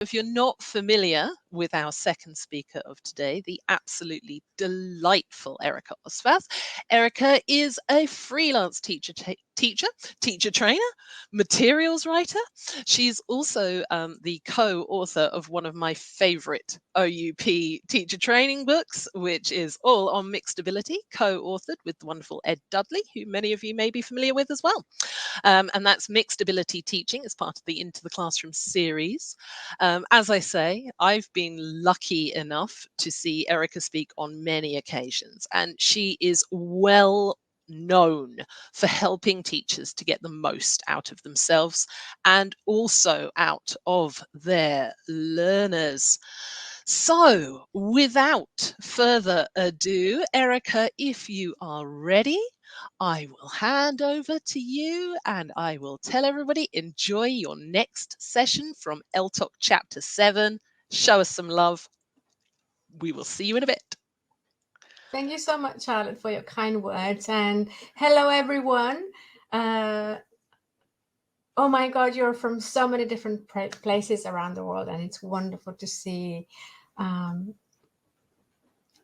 If you're not familiar with our second speaker of today, the absolutely delightful Erika Osváth, Erika is a freelance teacher trainer, materials writer. She's also the co-author of one of my favorite OUP teacher training books, which is all on mixed ability, co-authored with the wonderful Ed Dudley, who many of you may be familiar with as well. And that's mixed ability teaching as part of the Into the Classroom series. As I say, I've been lucky enough to see Erika speak on many occasions, and she is well known for helping teachers to get the most out of themselves and also out of their learners. So, without further ado, Erika, if you are ready, I will hand over to you and I will tell everybody enjoy your next session from LTOC Chapter 7. Show us some love. We will see you in a bit. Thank you so much, Charlotte, for your kind words. And hello, everyone. Oh my God, you're from so many different places around the world, and it's wonderful to see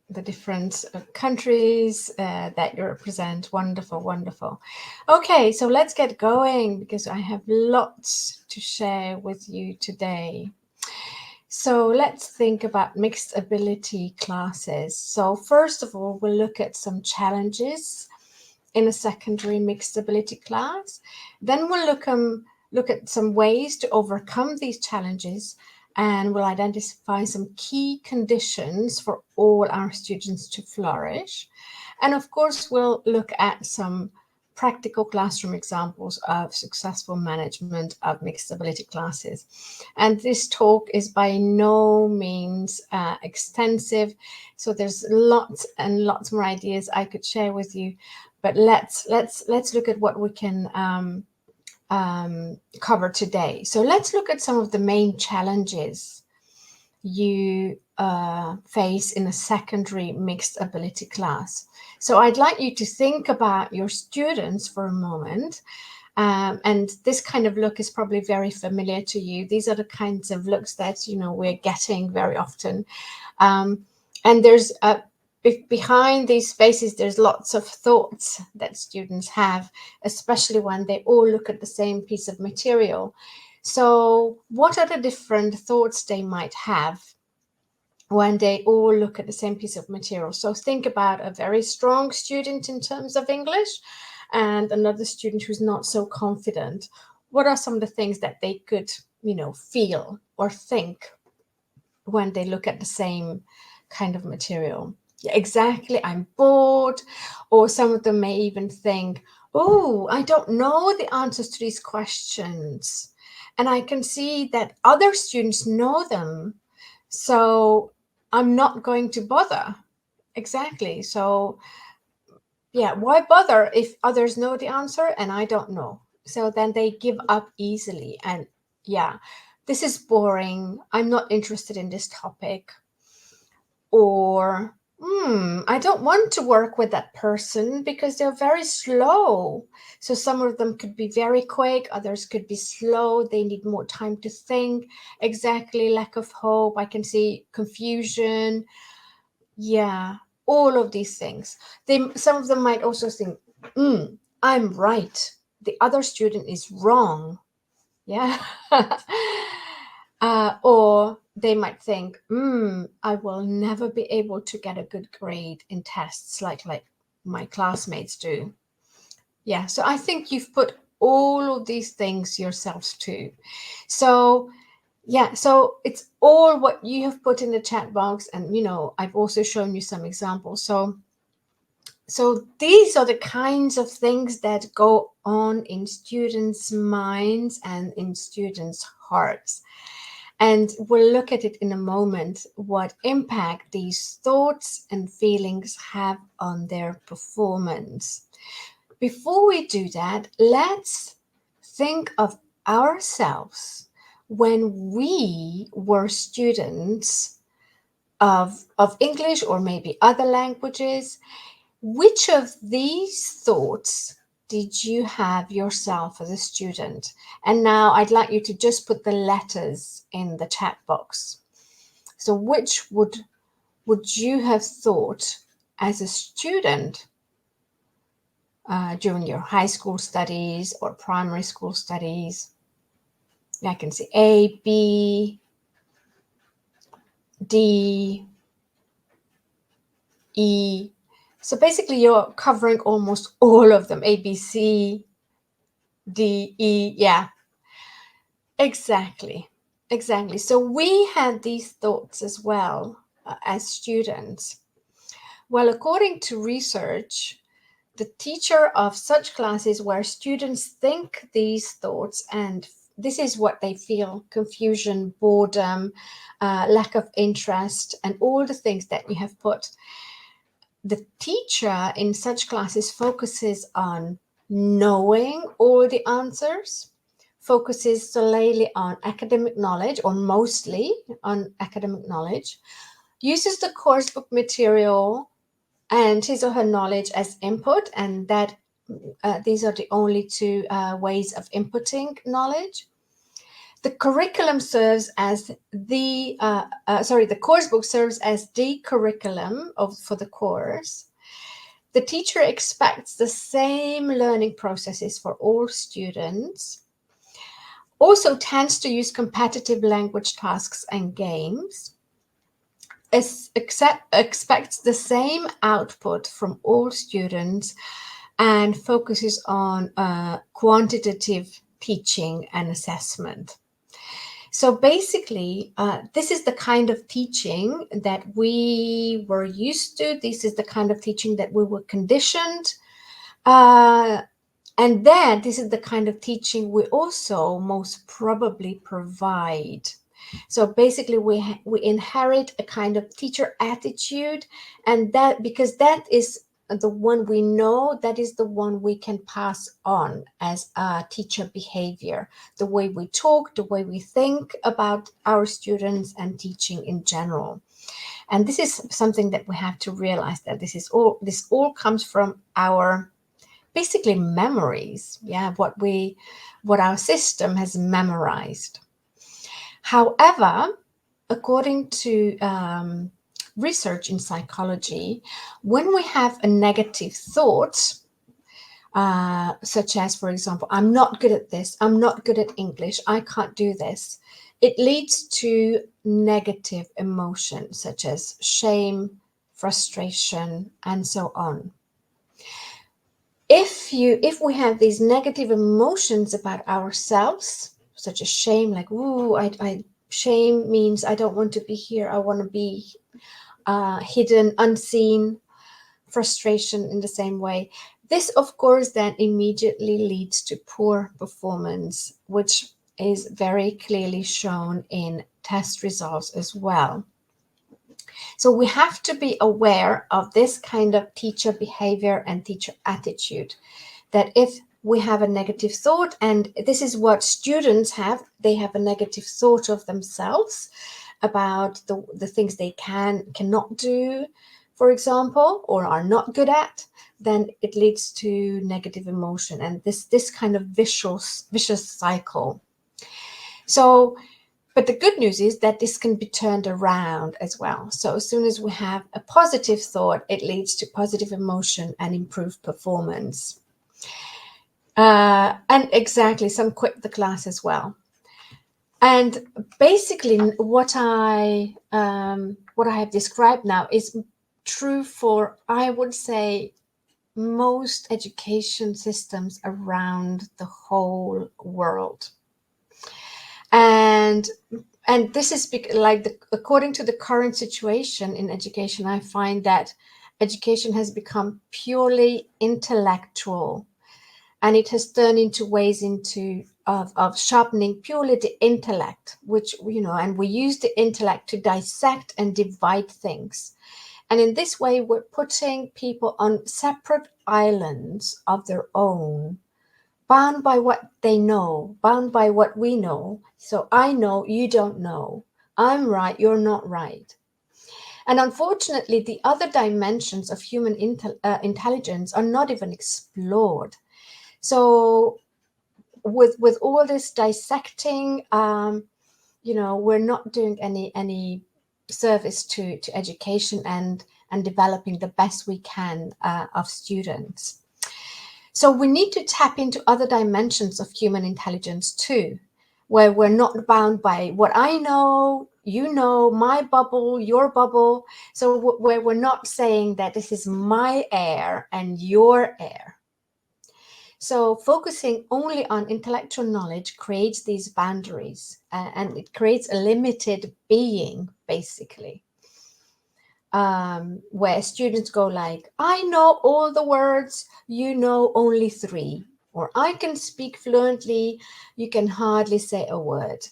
the different countries that you represent. Wonderful, wonderful. Okay, so let's get going because I have lots to share with you today. So let's think about mixed ability classes. So first of all, we'll look at some challenges in a secondary mixed ability class. Then we'll look at some ways to overcome these challenges, and we'll identify some key conditions for all our students to flourish. And of course, we'll look at some practical classroom examples of successful management of mixed ability classes. And this talk is by no means extensive, so there's lots and lots more ideas I could share with you. But let's look at what we can cover today. So let's look at some of the main challenges you face in a secondary mixed ability class. So I'd like you to think about your students for a moment. And this kind of look is probably very familiar to you. These are the kinds of looks that, we're getting very often. And there's behind these faces, there's lots of thoughts that students have, especially when they all look at the same piece of material. So what are the different thoughts they might have when they all look at the same piece of material? So think about a very strong student in terms of English and another student who's not so confident. What are some of the things that they could, feel or think when they look at the same kind of material? Yeah, exactly, I'm bored. Or some of them may even think, oh, I don't know the answers to these questions. And I can see that other students know them. So I'm not going to bother. Exactly. So yeah, why bother if others know the answer and I don't know? So then they give up easily. And yeah, this is boring. I'm not interested in this topic. Or, I don't want to work with that person because they're very slow. So some of them could be very quick, others could be slow. They need more time to think. Exactly, lack of hope. I can see confusion. Yeah, all of these things. Some of them might also think, I'm right. The other student is wrong. Yeah. Or they might think, I will never be able to get a good grade in tests like my classmates do. Yeah, so I think you've put all of these things yourselves too. So yeah, so it's all what you have put in the chat box, and I've also shown you some examples. So these are the kinds of things that go on in students' minds and in students' hearts. And we'll look at it in a moment, what impact these thoughts and feelings have on their performance. Before we do that, let's think of ourselves when we were students of English or maybe other languages. Which of these thoughts did you have yourself as a student? And now I'd like you to just put the letters in the chat box. So which would you have thought as a student during your high school studies or primary school studies? I can see A, B, D, E. So basically you're covering almost all of them. A, B, C, D, E. Yeah, exactly. Exactly. So we had these thoughts as well as students. Well, according to research, the teacher of such classes where students think these thoughts, and this is what they feel: confusion, boredom, lack of interest, and all the things that you have put. The teacher in such classes focuses on knowing all the answers, focuses solely on academic knowledge, or mostly on academic knowledge, uses the course book material and his or her knowledge as input, and that these are the only two ways of inputting knowledge. The curriculum serves as the course book serves as the curriculum for the course. The teacher expects the same learning processes for all students, also tends to use competitive language tasks and games, expects the same output from all students, and focuses on quantitative teaching and assessment. So basically, this is the kind of teaching that we were used to. This is the kind of teaching that we were conditioned. And then this is the kind of teaching we also most probably provide. So basically, we inherit a kind of teacher attitude, and that because that is the one we know, that is the one we can pass on as a teacher behavior, the way we talk, the way we think about our students and teaching in general. And this is something that we have to realize, that this all comes from our basically memories, what our system has memorized. However, according to research in psychology, when we have a negative thought, such as, for example, I'm not good at this, I'm not good at English, I can't do this, it leads to negative emotions such as shame, frustration, and so on. If we have these negative emotions about ourselves, such as shame, like, ooh, shame means I don't want to be here, I want to be hidden, unseen. Frustration in the same way. This, of course, then immediately leads to poor performance, which is very clearly shown in test results as well. So we have to be aware of this kind of teacher behavior and teacher attitude, that if we have a negative thought, and this is what students have, they have a negative thought of themselves about the things they cannot do, for example, or are not good at, then it leads to negative emotion and this kind of vicious cycle. So, but the good news is that this can be turned around as well. So as soon as we have a positive thought, it leads to positive emotion and improved performance. And exactly, some quit the class as well. And basically, what I have described now is true for, I would say, most education systems around the whole world. And this is according to the current situation in education, I find that education has become purely intellectual, and it has turned into ways of sharpening purely the intellect, which, and we use the intellect to dissect and divide things. And in this way, we're putting people on separate islands of their own, bound by what they know, bound by what we know. So I know, you don't know. I'm right, you're not right. And unfortunately, the other dimensions of human intelligence are not even explored. So with all this dissecting, we're not doing any service to education and developing the best we can of students. So we need to tap into other dimensions of human intelligence too, where we're not bound by what I know, you know, my bubble, your bubble. So where we're not saying that this is my air and your air. So focusing only on intellectual knowledge creates these boundaries, and it creates a limited being, basically, where students go like, I know all the words, you know only 3, or I can speak fluently, you can hardly say a word.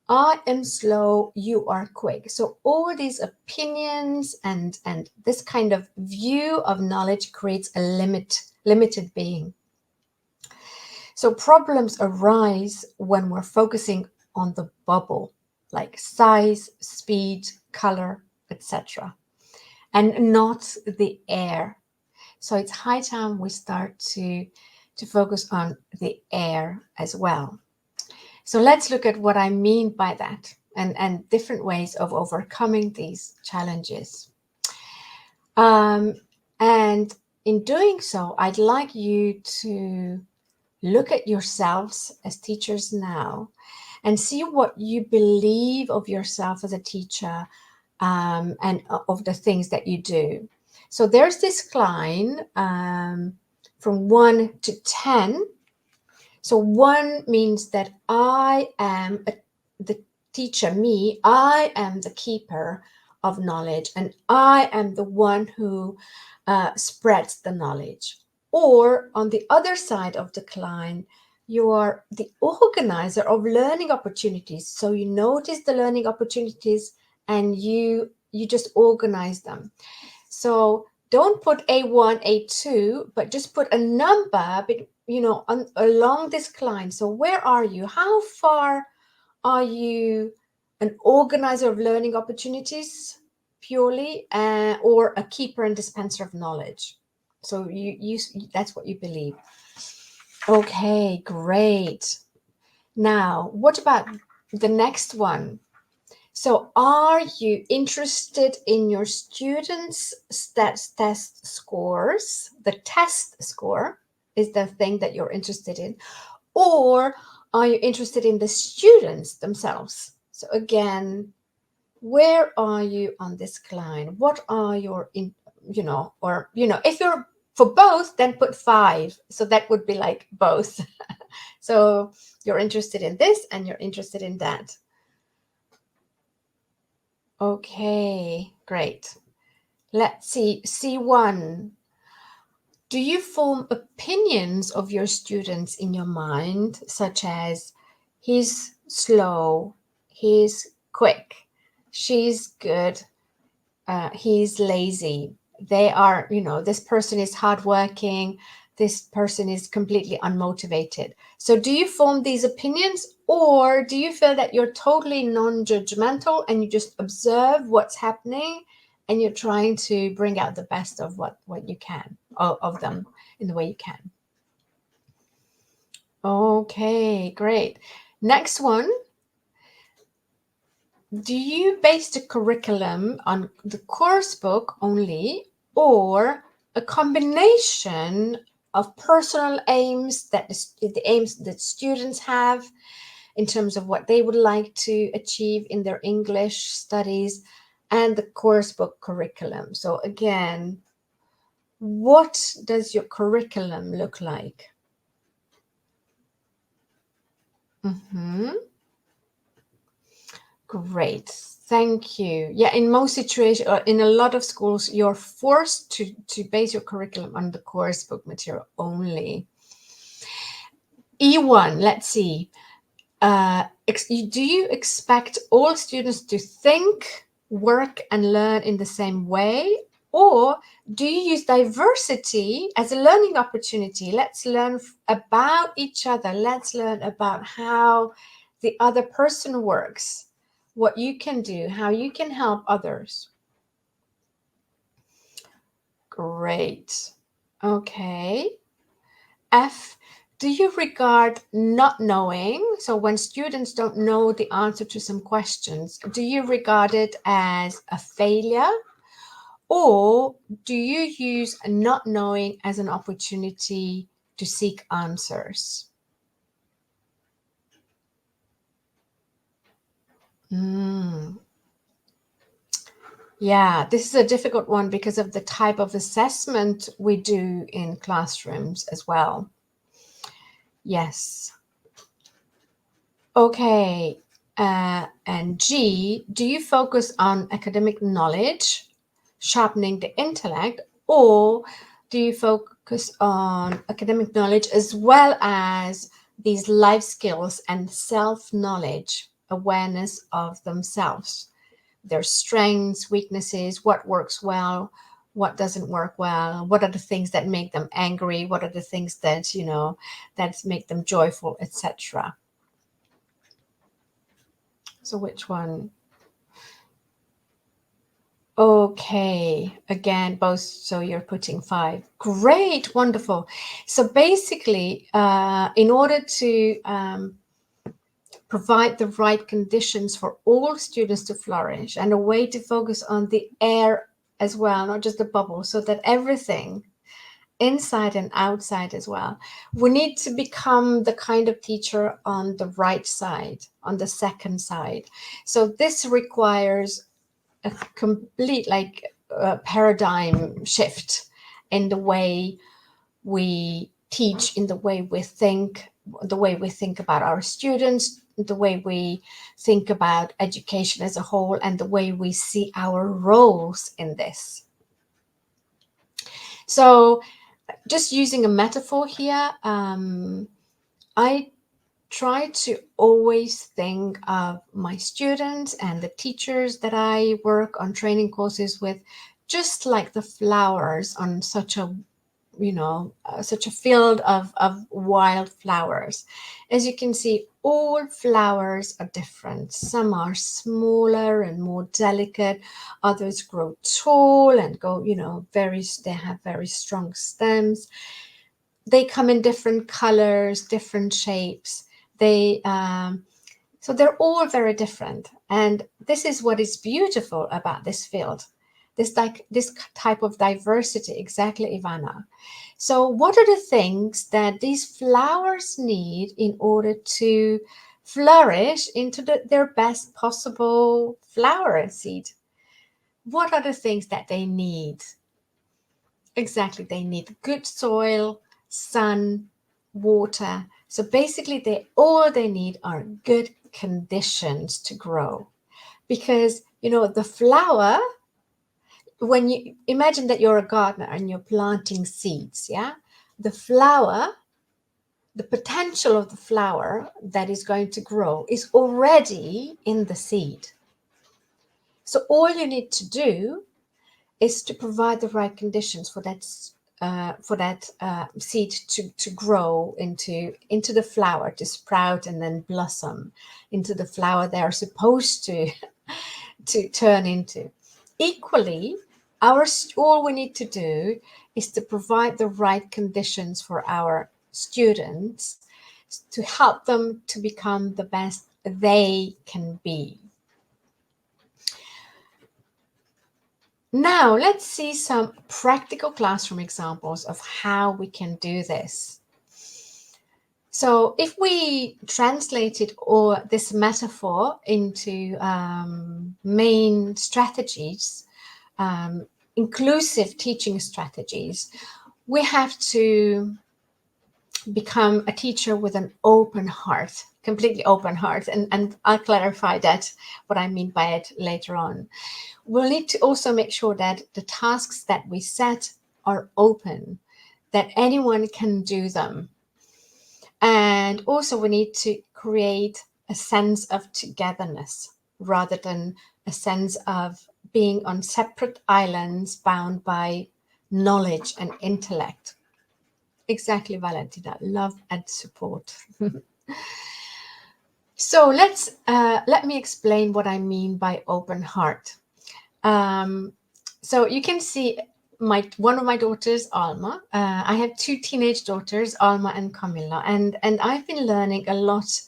I am slow, you are quick. So all these opinions and this kind of view of knowledge creates a limited being. So problems arise when we're focusing on the bubble, like size, speed, color, etc., and not the air. So it's high time we start to focus on the air as well. So let's look at what I mean by that, and different ways of overcoming these challenges. And in doing so, I'd like you to look at yourselves as teachers now and see what you believe of yourself as a teacher, and of the things that you do. So there's this line from 1 to 10. So 1 means that I am the teacher, me, I am the keeper of knowledge, and I am the one who spreads the knowledge. Or on the other side of the line, you are the organizer of learning opportunities. So you notice the learning opportunities and you just organize them. So don't put A1, A2, but just put a number, along this line. So where are you? How far are you an organizer of learning opportunities purely, or a keeper and dispenser of knowledge? So you that's what you believe. Okay, great. Now, what about the next one? So are you interested in your students' test scores? The test score is the thing that you're interested in. Or are you interested in the students themselves? So again, where are you on this line? What are your, if you're for both, then put 5. So that would be like both. So you're interested in this and you're interested in that. Okay, great. Let's see. C1. Do you form opinions of your students in your mind, such as he's slow, he's quick, she's good, he's lazy, they are, this person is hardworking, this person is completely unmotivated? So do you form these opinions, or do you feel that you're totally non-judgmental and you just observe what's happening and you're trying to bring out the best of what you can of them in the way you can? Okay, great. Next one. Do you base the curriculum on the course book only, or a combination of personal aims, the aims that students have in terms of what they would like to achieve in their English studies, and the course book curriculum? So again, what does your curriculum look like? Great, thank you. Yeah, in most situations, or in a lot of schools, you're forced to base your curriculum on the course book material only. E1, let's see. Do you expect all students to think, work, and learn in the same way? Or do you use diversity as a learning opportunity? Let's learn about each other. Let's learn about how the other person works, what you can do, how you can help others. Great. Okay. F, Do you regard not knowing, so when students don't know the answer to some questions, do you regard it as a failure, or do you use not knowing as an opportunity to seek answers? Yeah, this is a difficult one because of the type of assessment we do in classrooms as well. Yes. Okay. And G, do you focus on academic knowledge, sharpening the intellect, or do you focus on academic knowledge as well as these life skills and self-knowledge, awareness of themselves, their strengths, weaknesses, what works well, what doesn't work well, what are the things that make them angry, what are the things that, you know, that make them joyful, etc. So which one? Okay, again, both, so you're putting 5. Great, wonderful. So basically, in order to provide the right conditions for all students to flourish, and a way to focus on the air as well, not just the bubble, so that everything inside and outside as well, we need to become the kind of teacher on the right side, on the second side. So this requires a complete paradigm shift in the way we teach, in the way we think, the way we think about our students, the way we think about education as a whole, and the way we see our roles in this. So just using a metaphor here, I try to always think of my students and the teachers that I work on training courses with, just like the flowers on such a, you know, such a field of wildflowers. As you can see, all flowers are different. Some are smaller and more delicate. Others grow tall and go, you know, they have very strong stems. They come in different colors, different shapes. So they're all very different. And this is what is beautiful about this field, this type of diversity. Exactly, Ivana. So what are the things that these flowers need in order to flourish into their best possible flower seed? What are the things that they need? Exactly, they need good soil, sun, water. So basically, all they need are good conditions to grow. Because, you know, the flower, when you imagine that you're a gardener and you're planting seeds, yeah, the flower, the potential of the flower that is going to grow is already in the seed. So all you need to do is to provide the right conditions for that seed to grow into the flower, to sprout and then blossom into the flower they are supposed to turn into. Equally, all we need to do is to provide the right conditions for our students to help them to become the best they can be. Now, let's see some practical classroom examples of how we can do this. So if we translated this metaphor into main strategies, inclusive teaching strategies, we have to become a teacher with an open heart, completely open heart. And I'll clarify that, what I mean by it later on. We'll need to also make sure that the tasks that we set are open, that anyone can do them. And also we need to create a sense of togetherness rather than a sense of being on separate islands bound by knowledge and intellect. Exactly, Valentina. Love and support. So let me explain what I mean by open heart. So you can see one of my daughters, Alma. I have two teenage daughters, Alma and Camilla, and I've been learning a lot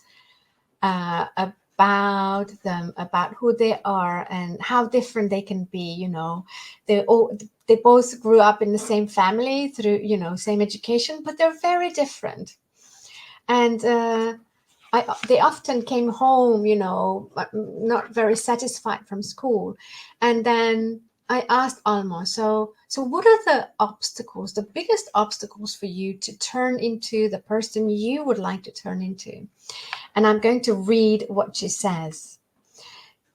about them, about who they are and how different they can be. You know, they both grew up in the same family through, you know, same education, but they're very different. And they often came home, you know, not very satisfied from school. And then I asked Alma, so what are the obstacles, the biggest obstacles for you to turn into the person you would like to turn into? And I'm going to read what she says.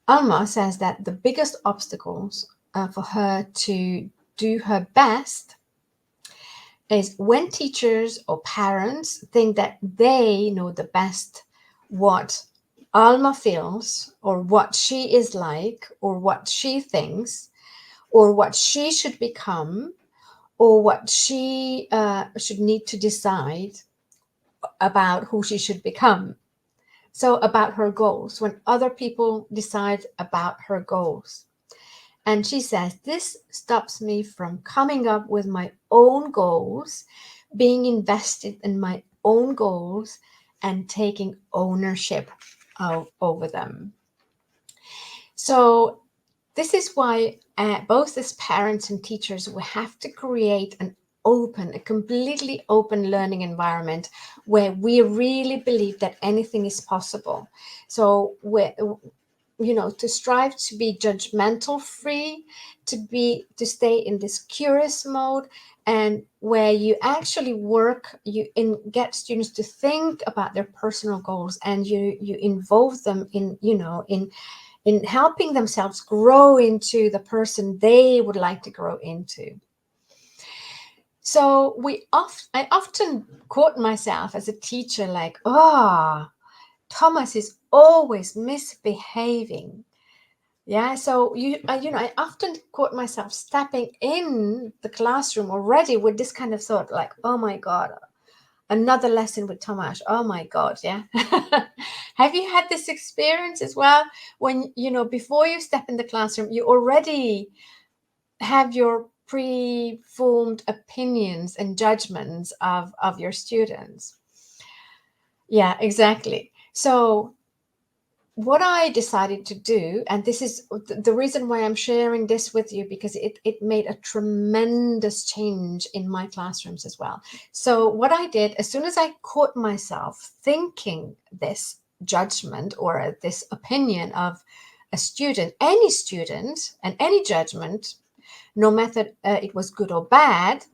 Alma says that the biggest obstacles for her to do her best is when teachers or parents think that they know the best what Alma feels or what she is like or what she thinks or what she should become or what she should need to decide about who she should become. So about her goals, when other people decide about her goals. And she says, this stops me from coming up with my own goals, being invested in my own goals, and taking ownership over them. So this is why both as parents and teachers, we have to create a completely open learning environment where we really believe that anything is possible. So you know, to strive to be judgmental free, to stay in this curious mode, and where you actually get students to think about their personal goals, and you involve them in, you know, in helping themselves grow into the person they would like to grow into. So I often quote myself as a teacher, like, Thomas is always misbehaving. Yeah, so I often quote myself stepping in the classroom already with this kind of thought, like, oh my God, another lesson with Thomas. Oh my God, yeah. Have you had this experience as well? When, you know, before you step in the classroom, you already have your pre-formed opinions and judgments of your students. Yeah, exactly. So what I decided to do, and this is the reason why I'm sharing this with you, because it made a tremendous change in my classrooms as well. So what I did, as soon as I caught myself thinking this judgment or this opinion of a student, and any judgment, no matter it was good or bad,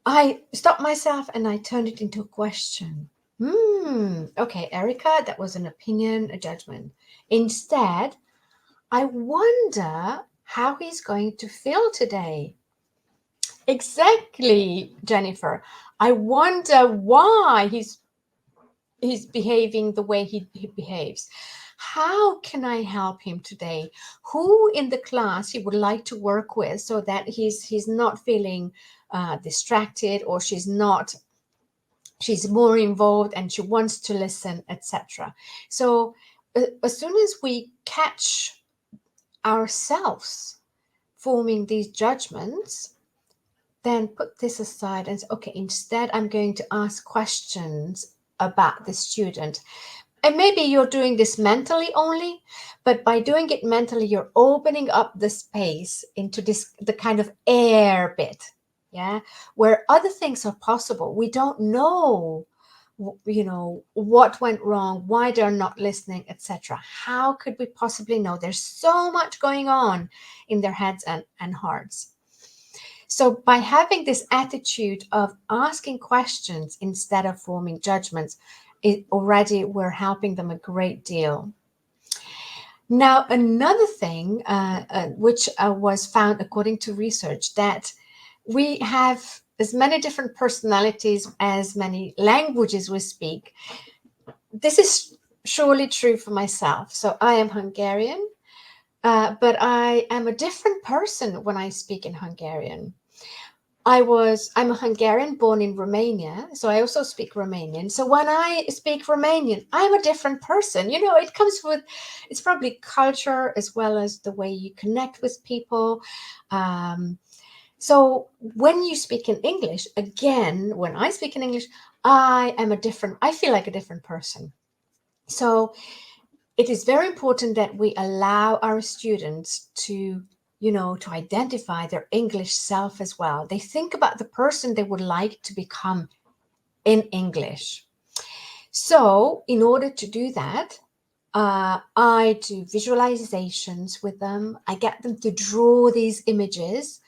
I stopped myself and I turned it into a question. Okay, Erika, that was an opinion, a judgment. Instead, I wonder how he's going to feel today. Exactly, Jennifer. I wonder why he's behaving the way he behaves. How can I help him today? Who in the class he would like to work with so that he's not feeling distracted, or she's more involved and she wants to listen, etc. So as soon as we catch ourselves forming these judgments, then put this aside and say, okay, instead I'm going to ask questions about the student. And maybe you're doing this mentally only, but by doing it mentally, you're opening up the space into the kind of air bit, yeah, where other things are possible. We don't know, you know, what went wrong, why they're not listening, etc. How could we possibly know? There's so much going on in their heads and hearts. So by having this attitude of asking questions instead of forming judgments, we're helping them a great deal. Now, another thing which was found according to research, that we have as many different personalities as many languages we speak. This is surely true for myself. So I am Hungarian, but I am a different person when I speak in Hungarian. I'm a Hungarian born in Romania, so I also speak Romanian. So when I speak Romanian, I'm a different person. You know, it comes with, it's probably culture as well as the way you connect with people. So when you speak in English, again, when I speak in English, I feel like a different person. So it is very important that we allow our students to, to identify their English self as well. They think about the person they would like to become in English. So in order to do that, I do visualizations with them. I get them to draw these images,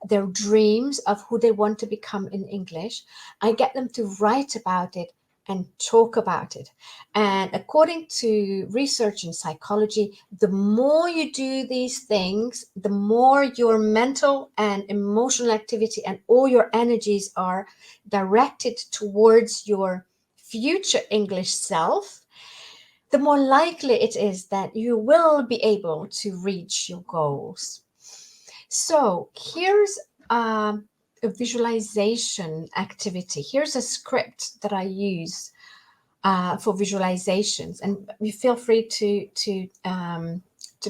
their dreams of who they want to become in English. I get them to write about it and talk about it. And according to research in psychology, the more you do these things, the more your mental and emotional activity and all your energies are directed towards your future English self, the more likely it is that you will be able to reach your goals. So here's a visualization activity. Here's a script that I use for visualizations, and you feel free to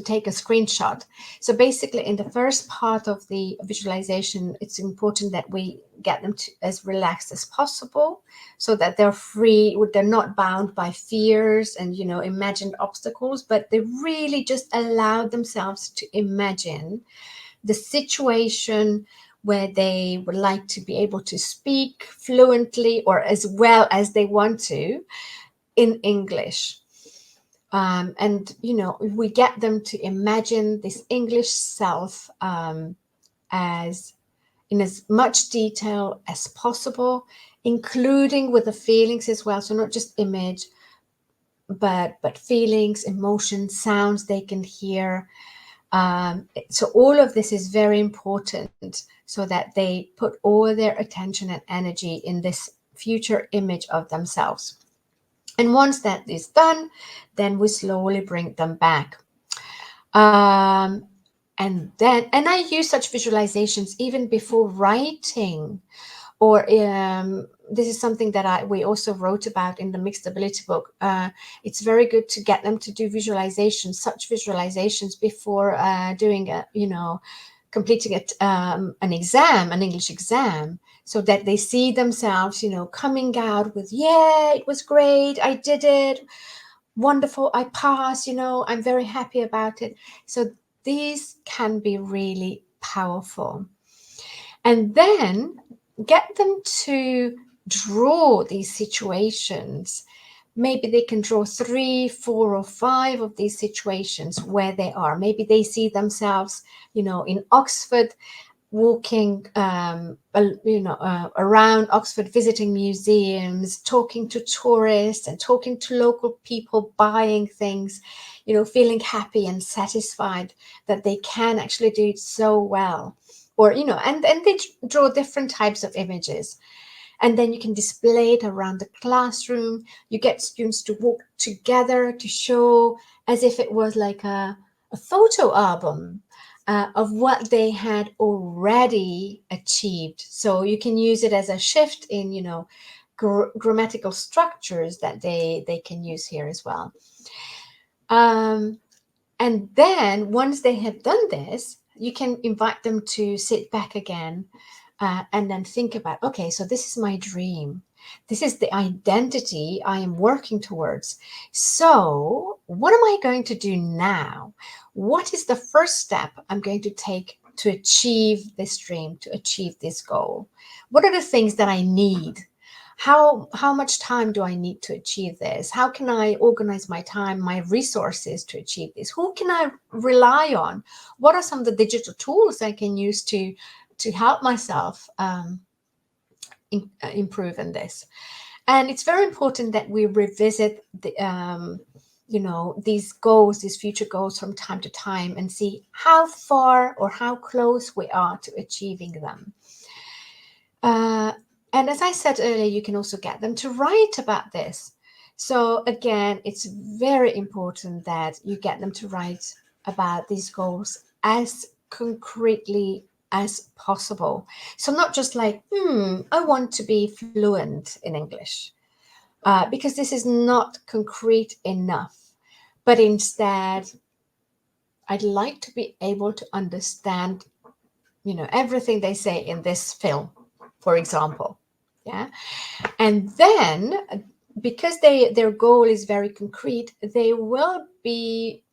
take a screenshot. So basically, in the first part of the visualization, it's important that we get them to as relaxed as possible, so that they're free, they're not bound by fears and imagined obstacles, but they really just allow themselves to imagine the situation where they would like to be able to speak fluently or as well as they want to in English. And we get them to imagine this English self as in as much detail as possible, including with the feelings as well. So not just image, but feelings, emotions, sounds they can hear. So all of this is very important, so that they put all their attention and energy in this future image of themselves. And once that is done, then we slowly bring them back. And I use such visualizations even before writing, or this is something that we also wrote about in the mixed ability book. It's very good to get them to do visualizations, such visualizations before doing completing an exam, an English exam, so that they see themselves, coming out with, yeah, it was great, I did it, wonderful, I passed, I'm very happy about it. So these can be really powerful. And then get them to draw these situations. Maybe they can draw 3, 4, or 5 of these situations where they are. Maybe they see themselves, in Oxford, walking, around Oxford, visiting museums, talking to tourists and talking to local people, buying things, feeling happy and satisfied that they can actually do it so well. Or, and they draw different types of images. And then you can display it around the classroom. You get students to walk together to show as if it was like a photo album of what they had already achieved. So you can use it as a shift in, grammatical structures that they can use here as well. And then once they have done this, you can invite them to sit back again and then think about, okay, so this is my dream. This is the identity I am working towards. So what am I going to do now? What is the first step I'm going to take to achieve this dream, to achieve this goal? What are the things that I need? How much time do I need to achieve this? How can I organize my time, my resources to achieve this? Who can I rely on? What are some of the digital tools I can use to help myself improve in this? And it's very important that we revisit the, these goals, these future goals from time to time, and see how far or how close we are to achieving them. And as I said earlier, you can also get them to write about this. So again, it's very important that you get them to write about these goals as concretely as possible. So not just like, I want to be fluent in English, because this is not concrete enough. But instead, I'd like to be able to understand, everything they say in this film, for example. Yeah. And then, because their goal is very concrete, they will be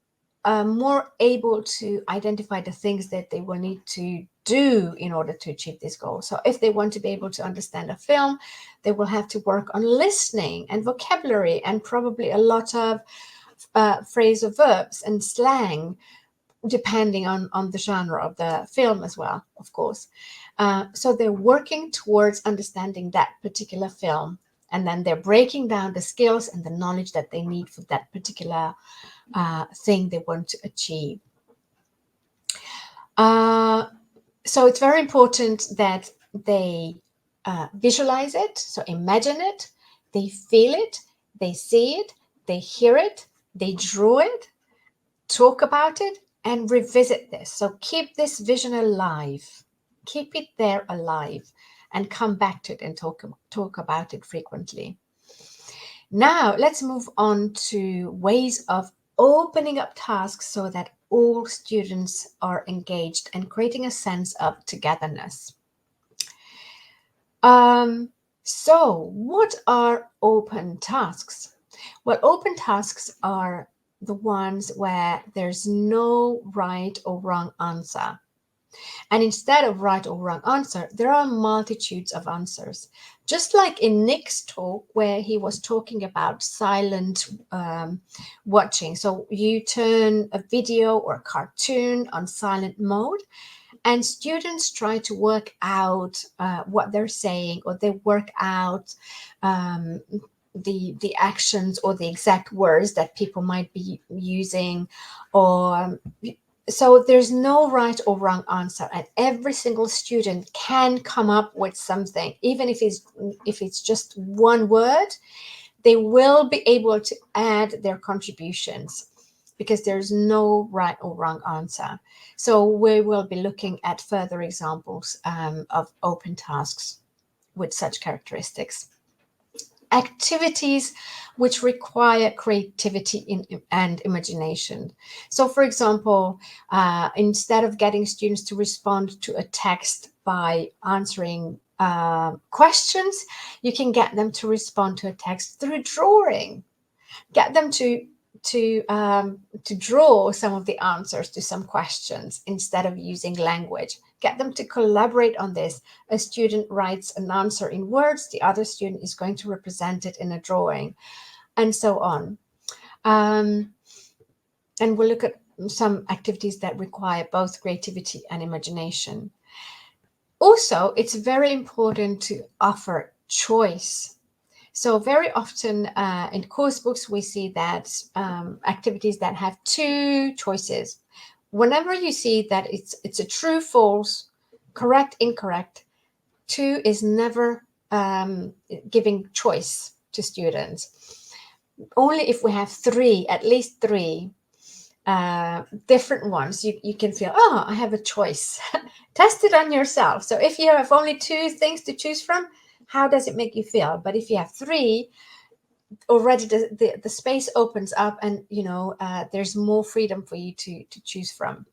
more able to identify the things that they will need to do in order to achieve this goal. So if they want to be able to understand a film, they will have to work on listening and vocabulary and probably a lot of phrasal verbs and slang, depending on the genre of the film as well, of course. So they're working towards understanding that particular film, and then they're breaking down the skills and the knowledge that they need for that particular thing they want to achieve. So it's very important that they visualize it, so imagine it, they feel it, they see it, they hear it, they draw it, talk about it, and revisit this. So keep this vision alive, keep it there alive, and come back to it and talk about it frequently. Now let's move on to ways of opening up tasks so that all students are engaged and creating a sense of togetherness. So what are open tasks? Well, open tasks are the ones where there's no right or wrong answer. And instead of right or wrong answer, there are multitudes of answers. Just like in Nick's talk, where he was talking about silent watching. So you turn a video or a cartoon on silent mode, and students try to work out what they're saying, or they work out the actions or the exact words that people might be using, or so there's no right or wrong answer, and every single student can come up with something, even if it's just one word. They will be able to add their contributions because there's no right or wrong answer. So we will be looking at further examples of open tasks with such characteristics. Activities which require creativity and imagination. So, for example, instead of getting students to respond to a text by answering questions, you can get them to respond to a text through drawing. Get them to draw some of the answers to some questions instead of using language. Get them to collaborate on this. A student writes an answer in words, the other student is going to represent it in a drawing, and so on. And we'll look at some activities that require both creativity and imagination. Also, it's very important to offer choice. So very often in course books, we see that activities that have two choices. Whenever you see that it's a true, false, correct, incorrect, two is never giving choice to students. Only if we have three, at least three different ones, you can feel, oh, I have a choice. Test it on yourself. So if you have only two things to choose from, how does it make you feel? But if you have three, already the space opens up, and there's more freedom for you to choose from.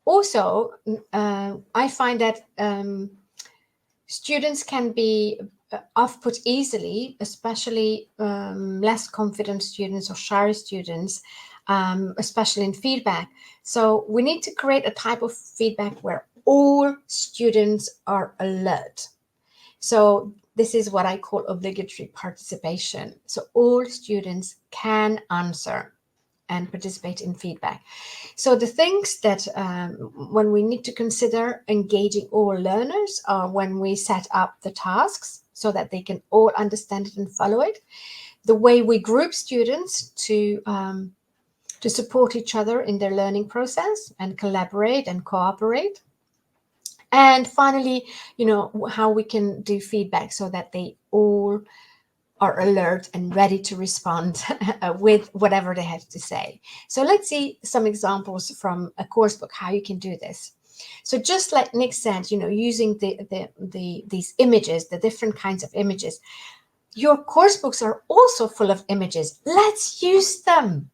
Also, I find that students can be off-put easily, especially less confident students or shy students, especially in feedback. So we need to create a type of feedback where all students are alert. So this is what I call obligatory participation. So all students can answer and participate in feedback. So the things that when we need to consider engaging all learners are when we set up the tasks so that they can all understand it and follow it, the way we group students to support each other in their learning process and collaborate and cooperate. And finally, how we can do feedback so that they all are alert and ready to respond with whatever they have to say. So let's see some examples from a course book, how you can do this. So just like Nick said, using these images, the different kinds of images, your course books are also full of images. Let's use them.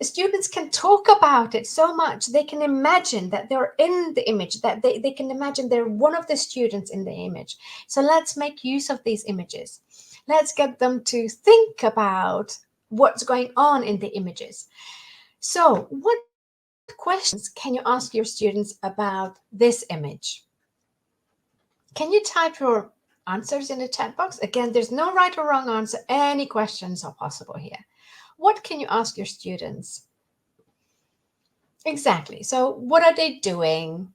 Students can talk about it so much. They can imagine that they're in the image, that they can imagine they're one of the students in the image. So let's make use of these images. Let's get them to think about what's going on in the images. So what questions can you ask your students about this image? Can you type your answers in the chat box? Again, there's no right or wrong answer. Any questions are possible here. What can you ask your students? Exactly. So what are they doing?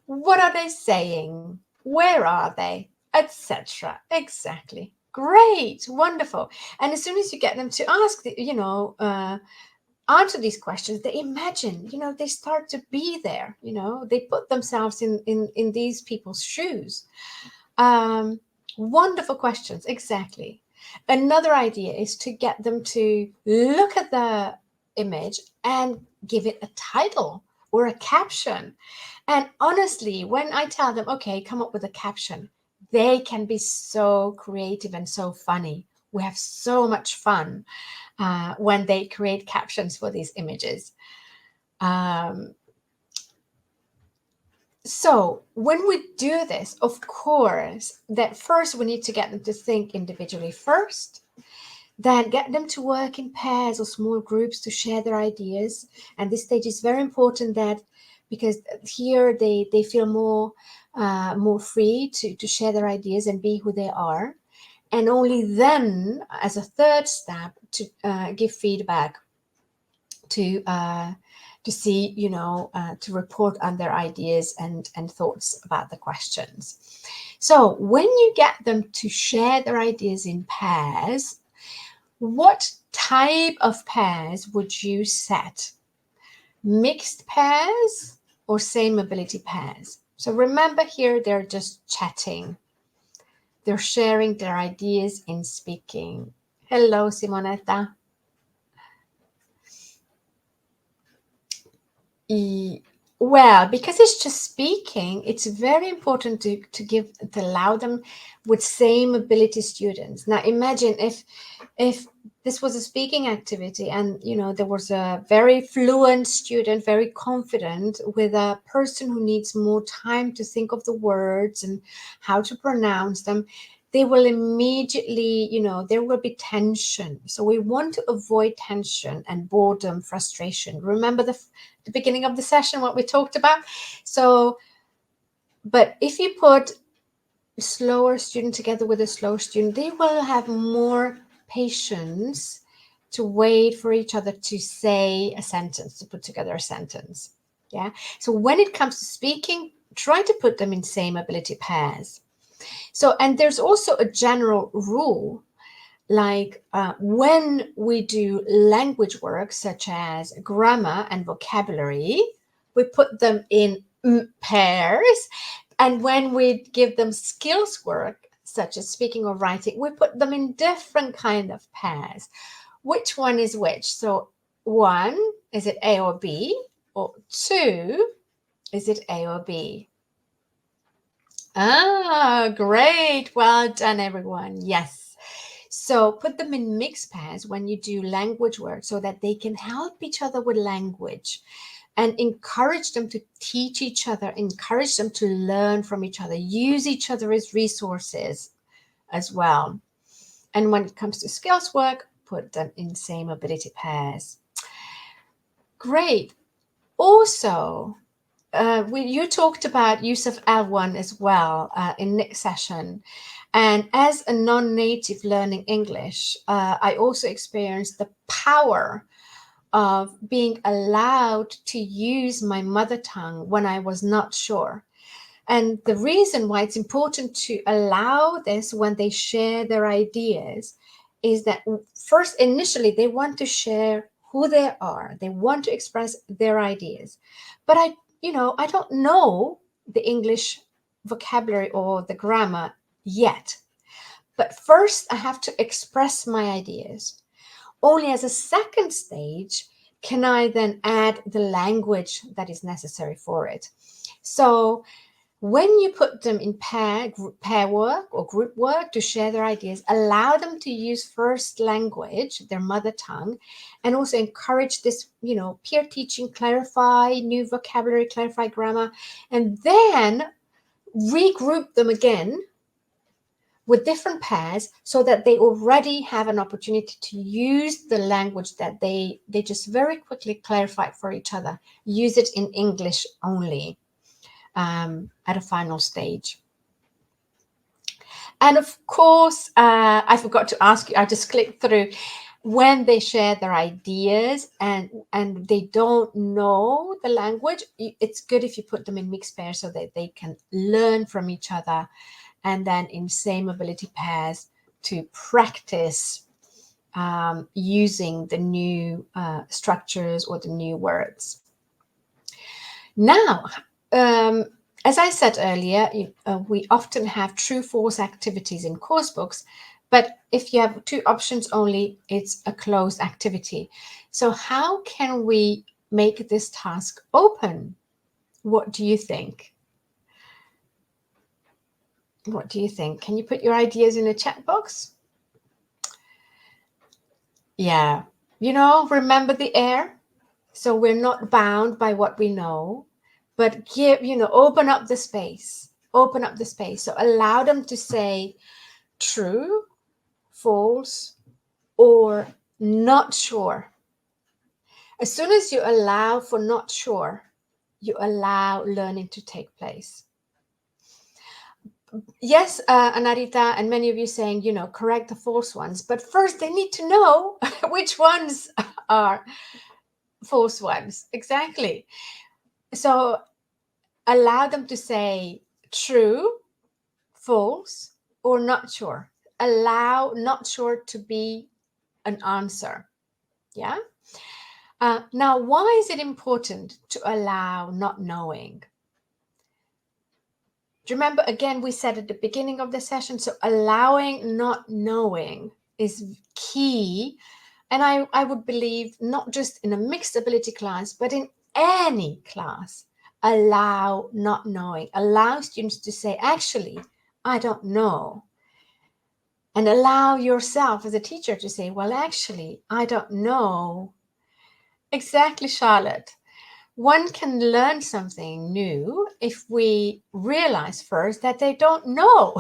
What are they saying? Where are they? Etc. Exactly. Great. Wonderful. And as soon as you get them to ask, answer these questions, they imagine, they start to be there, they put themselves in these people's shoes. Wonderful questions. Exactly. Another idea is to get them to look at the image and give it a title or a caption. And honestly, when I tell them, okay, come up with a caption, they can be so creative and so funny. We have so much fun when they create captions for these images. So when we do this, of course, that first we need to get them to think individually first, then get them to work in pairs or small groups to share their ideas. And this stage is very important, that because here they feel more free to share their ideas and be who they are. And only then, as a third step, to give feedback, to see, to report on their ideas and thoughts about the questions. So when you get them to share their ideas in pairs, what type of pairs would you set? Mixed pairs or same ability pairs? So remember here, they're just chatting. They're sharing their ideas in speaking. Hello, Simonetta. Well, because it's just speaking, it's very important to allow them with same ability students. Now imagine if this was a speaking activity and there was a very fluent student, very confident, with a person who needs more time to think of the words and how to pronounce them, they will immediately, there will be tension. So we want to avoid tension and boredom, frustration. Remember the beginning of the session, what we talked about? So, but if you put a slower student together with a slow student, they will have more patience to wait for each other to say a sentence, to put together a sentence. Yeah. So when it comes to speaking, try to put them in same ability pairs. So, and there's also a general rule, like when we do language work, such as grammar and vocabulary, we put them in pairs. And when we give them skills work, such as speaking or writing, we put them in different kind of pairs. Which one is which? So 1, is it A or B? Or 2, is it A or B? Ah, great. Well done, everyone. Yes. So put them in mixed pairs when you do language work so that they can help each other with language, and encourage them to teach each other, encourage them to learn from each other, use each other as resources as well. And when it comes to skills work, put them in same ability pairs. Great. Also, you talked about use of L1 as well in next session. And as a non-native learning English, I also experienced the power of being allowed to use my mother tongue when I was not sure. And the reason why it's important to allow this when they share their ideas is that first, initially, they want to share who they are. They want to express their ideas. But I don't know the English vocabulary or the grammar yet. But first, I have to express my ideas. Only as a second stage can I then add the language that is necessary for it. So when you put them in pair work or group work to share their ideas, allow them to use first language, their mother tongue, and also encourage this, peer teaching, clarify new vocabulary, clarify grammar, and then regroup them again with different pairs so that they already have an opportunity to use the language that they just very quickly clarified for each other. Use it in English only. At a final stage. And of course, I forgot to ask you, I just clicked through, when they share their ideas and they don't know the language, it's good if you put them in mixed pairs so that they can learn from each other, and then in same ability pairs to practice using the new structures or the new words. Now, as I said earlier, we often have true-false activities in course books, but if you have two options only, it's a closed activity. So how can we make this task open? What do you think? What do you think? Can you put your ideas in a chat box? Yeah, remember the air. So we're not bound by what we know, but open up the space. Open up the space. So allow them to say true, false, or not sure. As soon as you allow for not sure, you allow learning to take place. Yes, Anarita, and many of you saying, correct the false ones, but first they need to know which ones are false ones. Exactly. So allow them to say true, false, or not sure. Allow not sure to be an answer. Yeah. Now, why is it important to allow not knowing? Do you remember, again, we said at the beginning of the session, so allowing not knowing is key. And I would believe not just in a mixed ability class, but in any class. Allow not knowing. Allow students to say, actually, I don't know. And allow yourself as a teacher to say, well, actually, I don't know. Exactly, Charlotte. One can learn something new if we realize first that they don't know.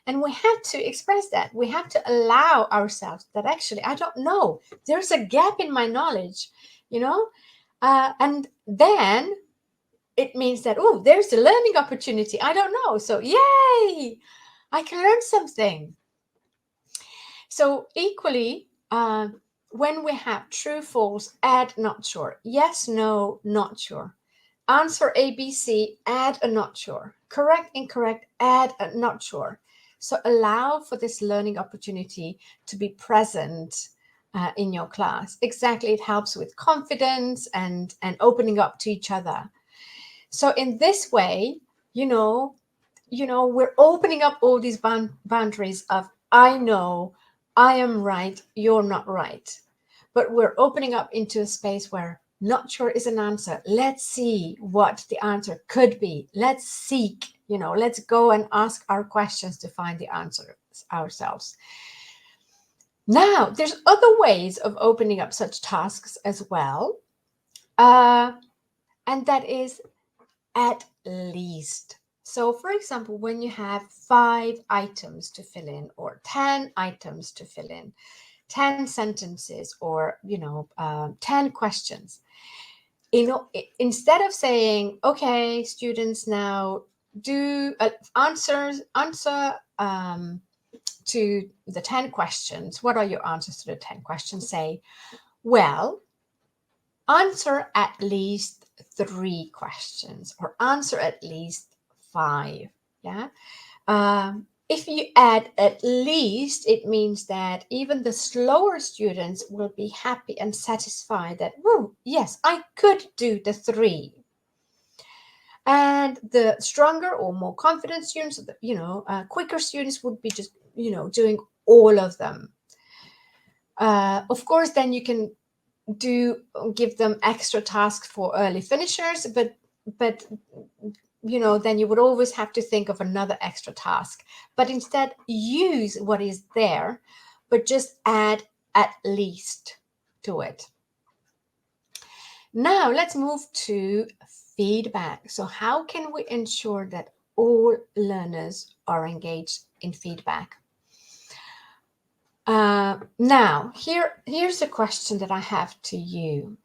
And we have to express that. We have to allow ourselves that actually, I don't know. There's a gap in my knowledge, and then it means that, oh, there's a learning opportunity. I don't know. So yay, I can learn something. So equally, when we have true, false, add not sure. Yes, no, not sure. Answer A, B, C, add a not sure. Correct, incorrect, add a not sure. So allow for this learning opportunity to be present in your class. Exactly, it helps with confidence and opening up to each other. So in this way, we're opening up all these boundaries of I know, I am right, you're not right. But we're opening up into a space where not sure is an answer. Let's see what the answer could be. Let's seek, let's go and ask our questions to find the answers ourselves. Now, there's other ways of opening up such tasks as well. And that is at least. So, for example, when you have 5 items to fill in or 10 items to fill in, 10 sentences or, 10 questions, instead of saying, okay, students, now do answer to the 10 questions. What are your answers to the 10 questions? Say, well, answer at least 3 questions or answer at least 5. Yeah. If you add at least, it means that even the slower students will be happy and satisfied that, oh, yes, I could do the 3. And the stronger or more confident students, quicker students would be just, doing all of them. Of course, then you can give them extra tasks for early finishers, but then you would always have to think of another extra task. But instead, use what is there, but just add at least to it. Now let's move to feedback. So how can we ensure that all learners are engaged in feedback? Now, here's a question that I have to you.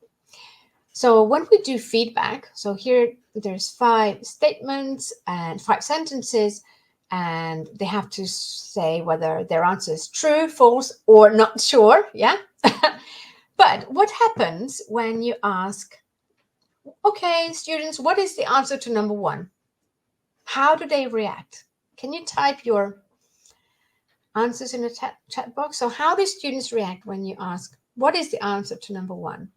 So when we do feedback, so here there's 5 statements and 5 sentences, and they have to say whether their answer is true, false, or not sure, yeah? But what happens when you ask, okay, students, what is the answer to number 1? How do they react? Can you type your answers in the chat box? So how do students react when you ask, what is the answer to number 1?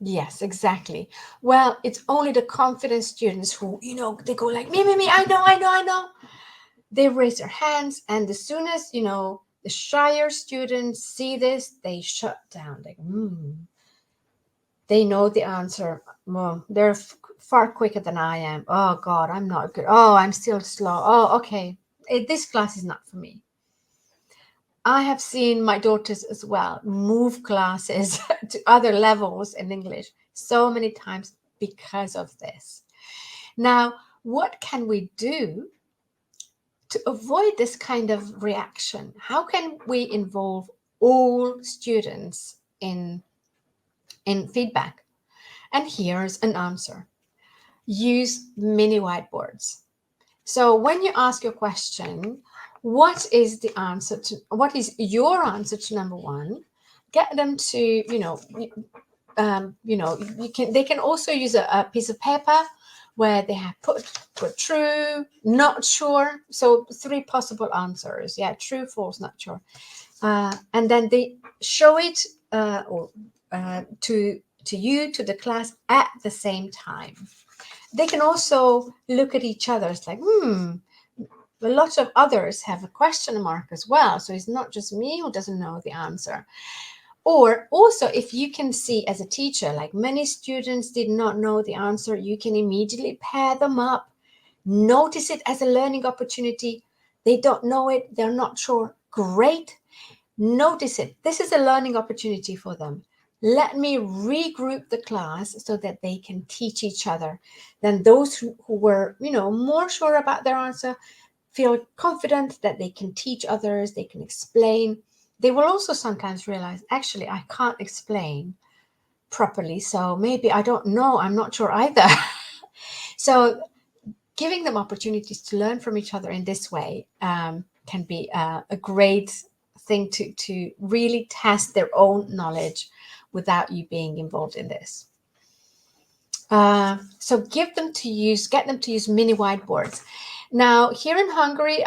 Yes, exactly. Well, it's only the confident students who, they go like, me, I know. They raise their hands, and as soon as, the shyer students see this, they shut down. Like, They know the answer. Well, they're far quicker than I am. Oh, God, I'm not good. Oh, I'm still slow. Oh, okay. This class is not for me. I have seen my daughters as well move classes to other levels in English so many times because of this. Now, what can we do to avoid this kind of reaction? How can we involve all students in feedback? And here's an answer. Use mini whiteboards. So when you ask your question, what is your answer to number 1? Get them to, they can also use a piece of paper where they have put true, not sure. So 3 possible answers. Yeah, true, false, not sure. And then they show it to the class at the same time. They can also look at each other. It's like, a lot of others have a question mark as well. So it's not just me who doesn't know the answer. Or also, if you can see as a teacher, like many students did not know the answer, you can immediately pair them up. Notice it as a learning opportunity. They don't know it. They're not sure. Great. Notice it. This is a learning opportunity for them. Let me regroup the class so that they can teach each other. Then those who were, more sure about their answer feel confident that they can teach others, they can explain. They will also sometimes realize, actually, I can't explain properly, so maybe I don't know, I'm not sure either. So giving them opportunities to learn from each other in this way can be a great thing to really test their own knowledge without you being involved in this. So get them to use mini whiteboards. Now, here in Hungary,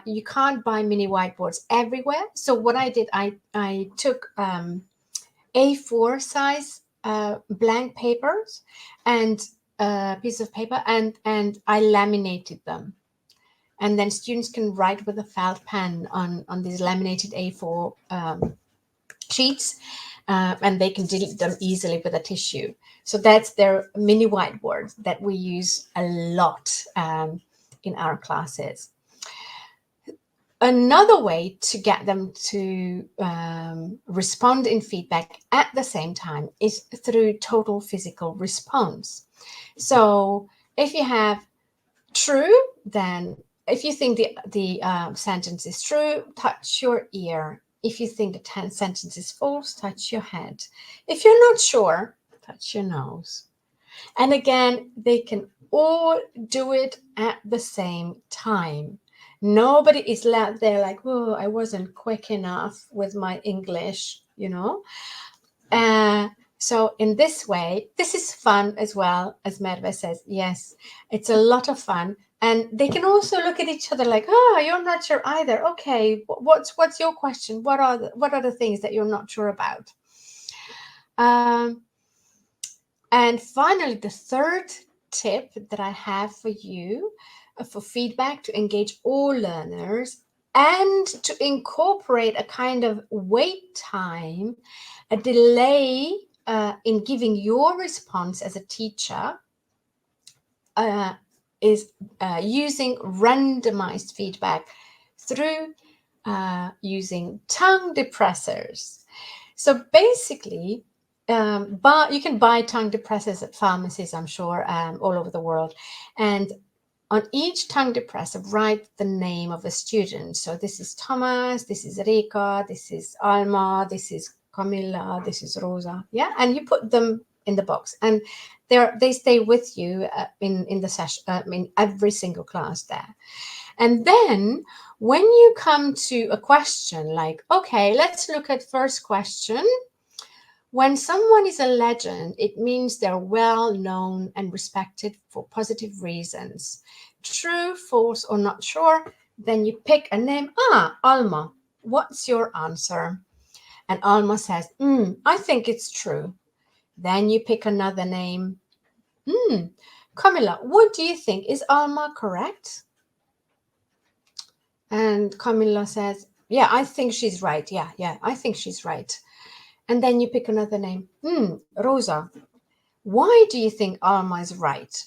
you can't buy mini whiteboards everywhere. So what I did, I took A4 size blank papers and a piece of paper, and I laminated them. And then students can write with a felt pen on these laminated A4 sheets, and they can delete them easily with a tissue. So that's their mini whiteboard that we use a lot in our classes. Another way to get them to respond in feedback at the same time is through total physical response. So if you have true, then if you think the sentence is true, touch your ear. If you think the sentence is false, touch your head. If you're not sure, touch your nose. And again, they can all do it at the same time. Nobody is out there like, oh, I wasn't quick enough with my English, So in this way, this is fun as well, as Merve says. Yes, it's a lot of fun. And they can also look at each other like, oh, you're not sure either. Okay, what's your question? What are the things that you're not sure about? And finally, the third tip that I have for you for feedback to engage all learners and to incorporate a kind of wait time, a delay in giving your response as a teacher is using randomized feedback through using tongue depressors. So basically, you can buy tongue depressors at pharmacies, I'm sure, all over the world. And on each tongue depressor, write the name of a student. So this is Thomas, this is Erika, this is Alma, this is Camilla, this is Rosa. Yeah, and you put them in the box, and they stay with you in the session, in every single class there. And then when you come to a question like, okay, let's look at first question. When someone is a legend, it means they're well known and respected for positive reasons. True, false, or not sure, then you pick a name. Alma, what's your answer? And Alma says, I think it's true. Then you pick another name. Camilla, what do you think? Is Alma correct? And Camilla says, yeah, I think she's right. Yeah, I think she's right. And then you pick another name. Rosa, why do you think Alma is right?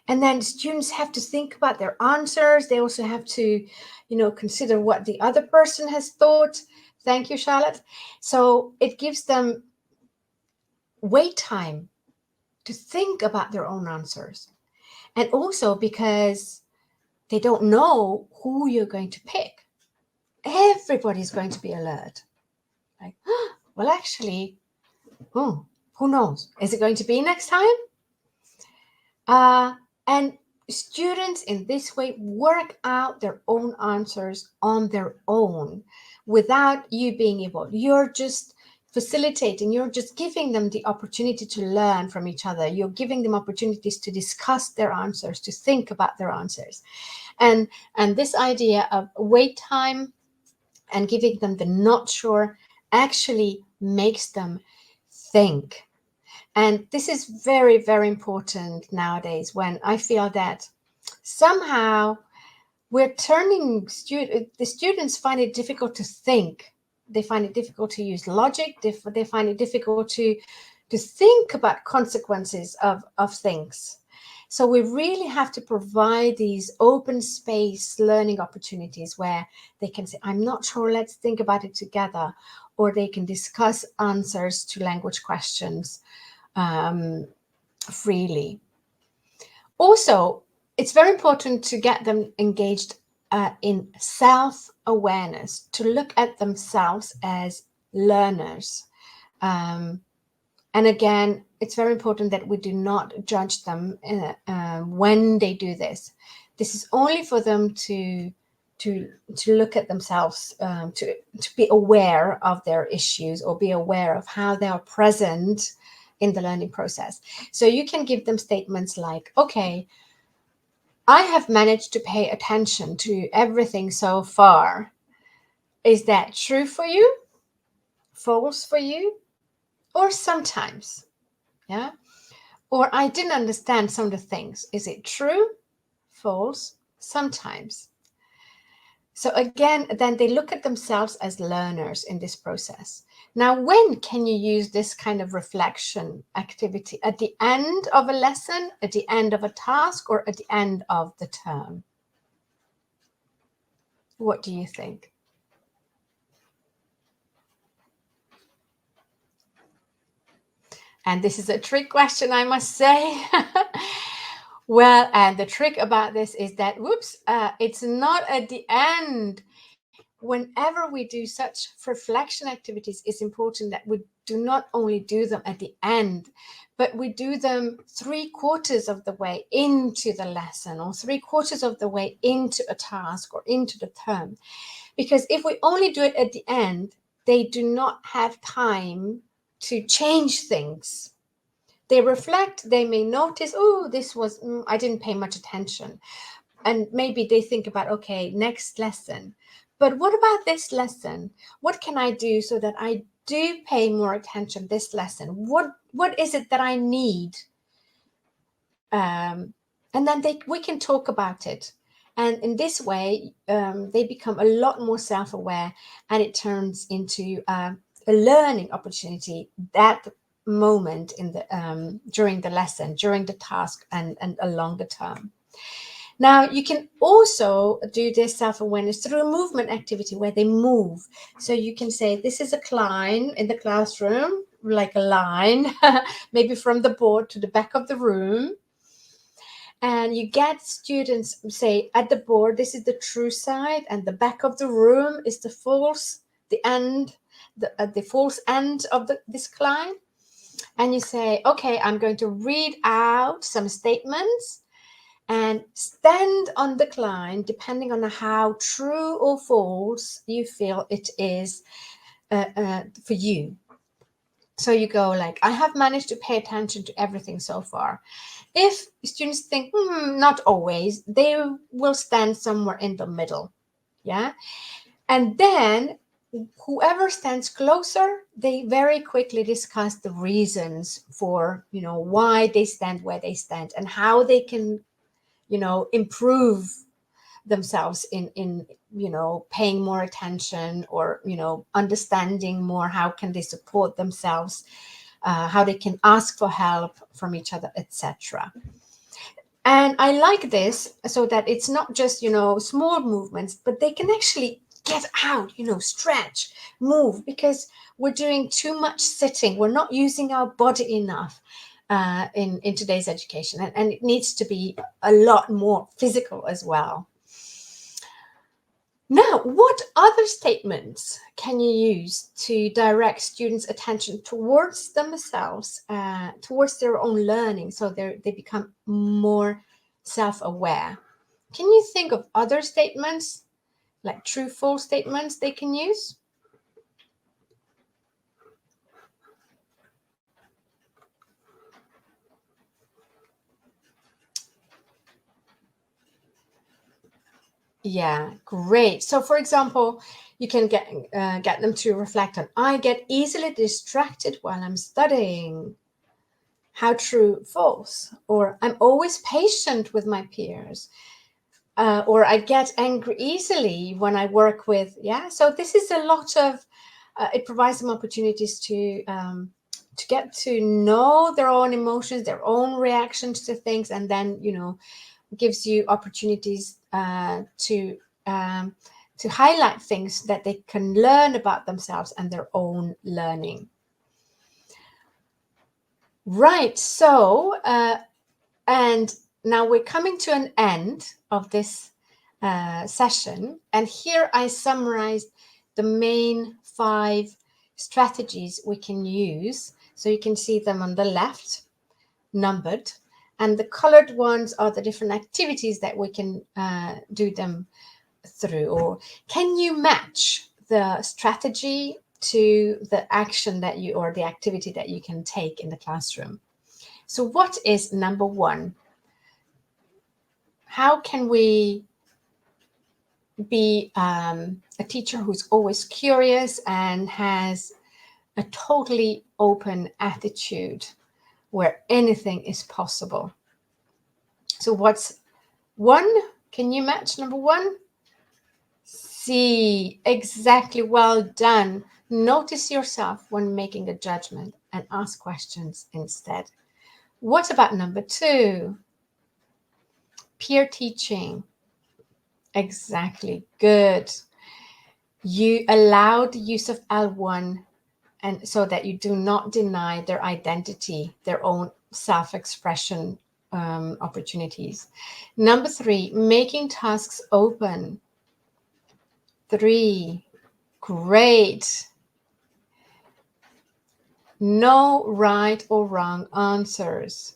And then students have to think about their answers. They also have to, consider what the other person has thought. Thank you, Charlotte. So it gives them wait time to think about their own answers. And also because they don't know who you're going to pick. Everybody's going to be alert. Like, well, actually, who knows? Is it going to be next time? And students in this way work out their own answers on their own without you being involved. You're just facilitating, you're just giving them the opportunity to learn from each other. You're giving them opportunities to discuss their answers, to think about their answers. And this idea of wait time and giving them the not sure actually makes them think. And this is very, very important nowadays, when I feel that somehow we're turning the students find it difficult to think. They find it difficult to use logic. They find it difficult to think about consequences of things. So we really have to provide these open space learning opportunities where they can say, I'm not sure, let's think about it together. Or they can discuss answers to language questions freely. Also, it's very important to get them engaged in self-awareness, to look at themselves as learners. And again, it's very important that we do not judge them when they do this. This is only for them to look at themselves, to be aware of their issues or be aware of how they are present in the learning process. So you can give them statements like, okay, I have managed to pay attention to everything so far. Is that true for you? False for you? Or sometimes? Yeah. Or I didn't understand some of the things. Is it true? False? Sometimes. So again, then they look at themselves as learners in this process. Now, when can you use this kind of reflection activity? At the end of a lesson, at the end of a task, or at the end of the term? What do you think? And this is a trick question, I must say. Well, and the trick about this is that, it's not at the end. Whenever we do such reflection activities, it's important that we do not only do them at the end, but we do them 3/4 of the way into the lesson, or 3/4 of the way into a task or into the term. Because if we only do it at the end, they do not have time to change things. They reflect, they may notice, oh, this was, I didn't pay much attention. And maybe they think about, okay, next lesson. But what about this lesson? What can I do so that I do pay more attention this lesson? what is it that I need? And then we can talk about it. And in this way, they become a lot more self-aware, and it turns into a learning opportunity that moment in the during the lesson, during the task, and a longer term. Now, you can also do this self-awareness through a movement activity where they move. So you can say, this is a climb in the classroom, like a line, maybe from the board to the back of the room. And you get students say, at the board, this is the true side, and the back of the room is the false, the false end of this climb. And you say, okay, I'm going to read out some statements and stand on the climb, depending on how true or false you feel it is for you. So you go like, I have managed to pay attention to everything so far. If students think, not always, they will stand somewhere in the middle. Yeah. And then whoever stands closer, they very quickly discuss the reasons for, why they stand where they stand and how they can, improve themselves in paying more attention, or, understanding more, how can they support themselves, how they can ask for help from each other, etc. And I like this so that it's not just, small movements, but they can actually get out, stretch, move, because we're doing too much sitting. We're not using our body enough in today's education. And it needs to be a lot more physical as well. Now, what other statements can you use to direct students' attention towards themselves, towards their own learning, so they become more self-aware? Can you think of other statements, like true, false statements they can use? Yeah, great. So, for example, you can get them to reflect on, I get easily distracted while I'm studying. How true, false? Or I'm always patient with my peers. Or I get angry easily when I work with, So this is a lot of, it provides them opportunities to get to know their own emotions, their own reactions to things, and then, gives you opportunities to highlight things that they can learn about themselves and their own learning. Right. So, and now we're coming to an end of this session. And here I summarized the main 5 strategies we can use. So you can see them on the left, numbered. And the colored ones are the different activities that we can do them through. Or can you match the strategy to the action that you, or the activity that you can take in the classroom? So what is number 1? How can we be a teacher who's always curious and has a totally open attitude where anything is possible? So what's 1? Can you match number 1? C, exactly, well done. Notice yourself when making a judgment and ask questions instead. What about number 2? Peer teaching. Exactly, good. You allow the use of L1, and so that you do not deny their identity, their own self-expression opportunities. Number 3, making tasks open. 3, great. No right or wrong answers.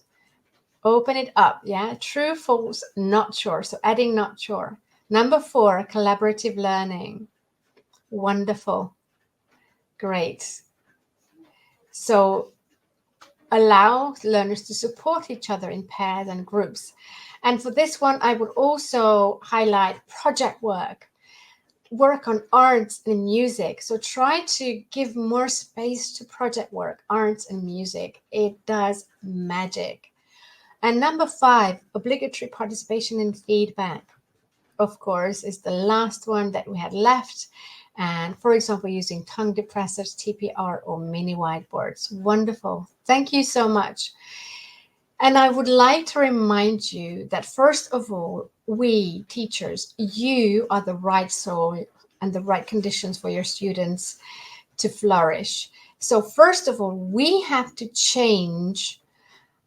Open it up, true, false, not sure. So adding not sure. Number 4, collaborative learning. Wonderful. Great. So allow learners to support each other in pairs and groups. And for this one, I would also highlight project work. work on arts and music. So try to give more space to project work, arts and music. It does magic. And number 5, obligatory participation in feedback, of course, is the last one that we had left. And for example, using tongue depressors, TPR, or mini whiteboards. Wonderful. Thank you so much. And I would like to remind you that first of all, we teachers, you are the right soul and the right conditions for your students to flourish. So first of all, we have to change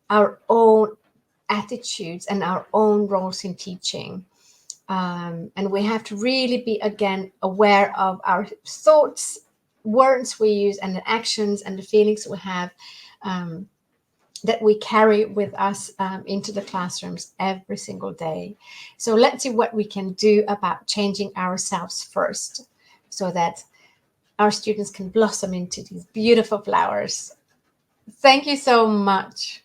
our own attitudes and our own roles in teaching. And we have to really be, again, aware of our thoughts, words we use, and the actions and the feelings we have, that we carry with us into the classrooms every single day. So let's see what we can do about changing ourselves first, so that our students can blossom into these beautiful flowers. Thank you so much.